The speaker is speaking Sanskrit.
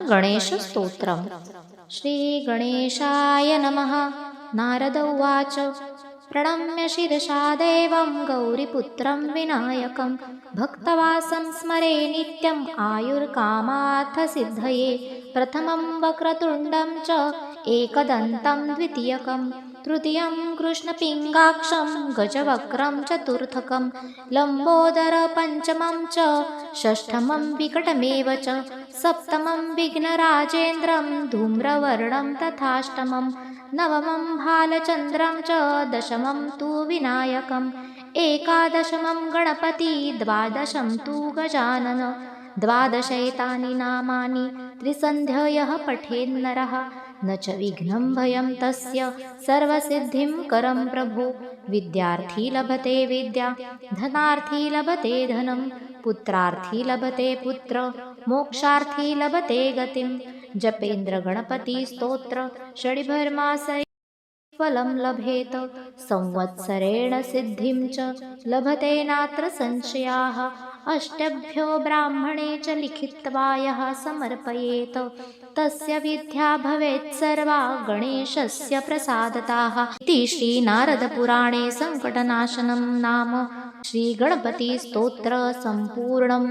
गणेशस्तोत्रम्। श्रीगणेशाय नमः। नारद उवाच प्रणम्य शिरसा देवं गौरीपुत्रं विनायकं भक्तवासं स्मरे नित्यम् आयुर्कामार्थसिद्धये प्रथमं वक्रतुण्डं च एकदन्तं द्वितीयकं तृतीयं कृष्णपिङ्गाक्षं गजवक्त्रं चतुर्थकं लम्बोदर पञ्चमं च षष्ठमं विकटमेव च सप्तमं विघ्नराजेन्द्रं धूम्रवर्णं तथाष्टमं नवमं भालचन्द्रं च दशमं तु विनायकम् एकादशमं गणपति द्वादशं तु गजानन द्वादशैतानि नामानि त्रिसन्ध्ययः पठेन्नरः न च विघ्नं भयं तस्य सर्वसिद्धिं करं प्रभो विद्यार्थी लभते विद्या धनार्थी लभते धनं पुत्रार्थी लभते पुत्र मोक्षार्थी लभते गतिं जपेन्द्र गणपति स्तोत्र षडिभर्मासरे फलं लभेत संवत्सरेण सिद्धिं च लभते नात्र संशयाः अष्टभ्यो ब्राह्मणे च लिखित्वा यः समर्पयेत तस्य विद्या भवेत् सर्वा गणेशस्य प्रसादतः इति श्रीनारदपुराणे सङ्कटनाशनं नाम श्रीगणपतिस्तोत्र सम्पूर्णम्।